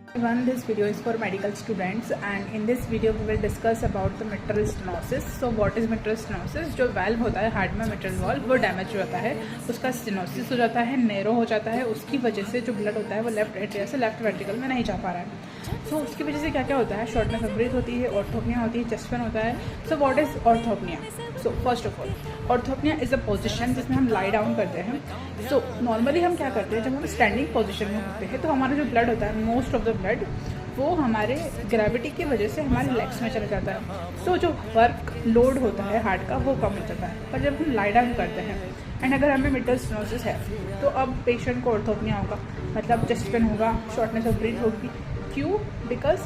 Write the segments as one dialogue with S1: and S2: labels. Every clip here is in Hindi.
S1: Everyone, this video is for medical students and in this video we will discuss about the mitral stenosis. So what is mitral stenosis? जो valve होता है हार्ट में मिट्रल वॉल्व वो डैमेज हो जाता है, उसका स्टेनोसिस हो जाता है, नैरो हो जाता है, उसकी वजह से जो ब्लड होता है वो लेफ्ट एट्रिया से लेफ्ट वेंट्रिकल में नहीं जा पा रहा है। सो उसकी वजह से क्या क्या होता है? शॉर्टनेस ऑफ ब्रीथ होती है, ऑर्थोपनिया होती है, चेस्ट पेन होता है। So what is orthopnoea? So first of all orthopnoea is a position जिसमें हम लाई डाउन करते हैं। सो नॉर्मली हम क्या करते हैं, जब हम स्टैंडिंग पोजिशन में होते हैं तो हमारा जो ब्लड होता है, मोस्ट ऑफ द ब्लड वो हमारे ग्रेविटी की वजह से हमारे लेग्स में चला जाता है। सो जो वर्क लोड होता है हार्ट का वो कम हो जाता है। पर जब हम लाई डाउन करते हैं एंड अगर हमें मिट्रल स्टेनोसिस है तो अब पेशेंट को ऑर्थोपनिया होगा, मतलब चेस्ट पेन होगा, शॉर्टनेस ऑफ ब्रीथ होगी। क्यों? बिकॉज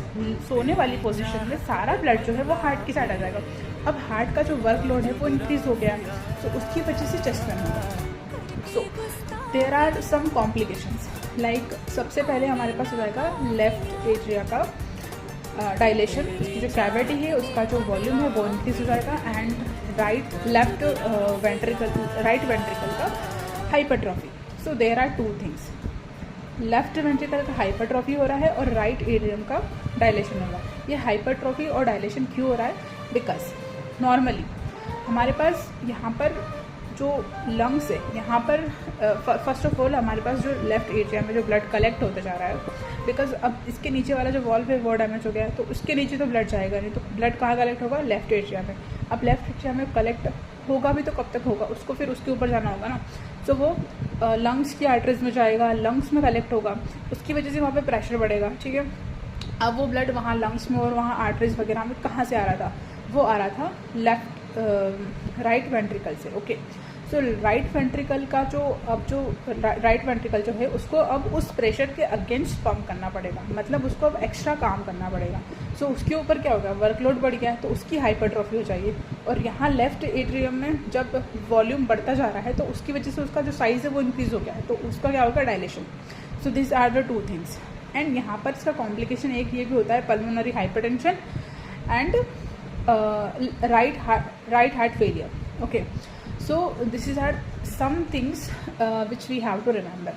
S1: सोने वाली पोजीशन में सारा ब्लड जो है वो हार्ट की साइड आ जाएगा। अब हार्ट का जो वर्क लोड है वो इंक्रीज हो गया, तो उसकी वजह से चेस्ट पेन होगा। So there are some complications like सबसे पहले हमारे पास हो जाएगा लेफ्ट एट्रिया का डायलेशन, जो कैविटी है उसका जो वॉल्यूम है वो इंक्रीज हो जाएगा एंड राइट वेंट्रिकल का hypertrophy. So there are two things, left ventricle का हाइपरट्रॉफी हो रहा है और राइट एट्रियम का डायलेशन हो रहा है। ये हाइपरट्रॉफी और डायलेशन क्यों हो रहा है? बिकॉज नॉर्मली हमारे पास यहाँ पर जो लंग्स है, यहाँ पर फर्स्ट ऑफ ऑल हमारे पास जो लेफ्ट एट्रिया में जो ब्लड कलेक्ट होता जा रहा है, बिकॉज अब इसके नीचे वाला जो वॉल्व है वो डैमेज हो गया है, तो उसके नीचे तो ब्लड जाएगा नहीं, तो ब्लड कहाँ कलेक्ट होगा? लेफ्ट एट्रिया में। अब लेफ्ट एट्रिया में कलेक्ट होगा भी तो कब तक होगा? उसको फिर उसके ऊपर जाना होगा ना। तो वो लंग्स की आर्टरीज में जाएगा, लंग्स में कलेक्ट होगा, उसकी वजह से वहाँ पे प्रेशर बढ़ेगा। ठीक है, अब वो ब्लड वहाँ लंग्स में और वहाँ आर्टरीज वगैरह में कहाँ से आ रहा था? वो आ रहा था राइट वेंट्रिकल से। ओके, सो राइट वेंट्रिकल का जो राइट वेंट्रिकल जो है उसको अब उस प्रेशर के अगेंस्ट पंप करना पड़ेगा, मतलब उसको अब एक्स्ट्रा काम करना पड़ेगा। सो उसके ऊपर क्या होगा? वर्कलोड बढ़ गया है तो उसकी हाइपरट्रॉफी हो जाएगी, और यहाँ लेफ्ट एट्रियम में जब वॉल्यूम बढ़ता जा रहा है तो उसकी वजह से उसका जो साइज़ है वो इंक्रीज़ हो गया है, तो उसका क्या होगा? Dilation. So this are the two things. And यहाँ पर इसका कॉम्प्लिकेशन एक ये भी होता है, pulmonary hypertension and right heart failure. Okay, so this is are some things which we have to remember.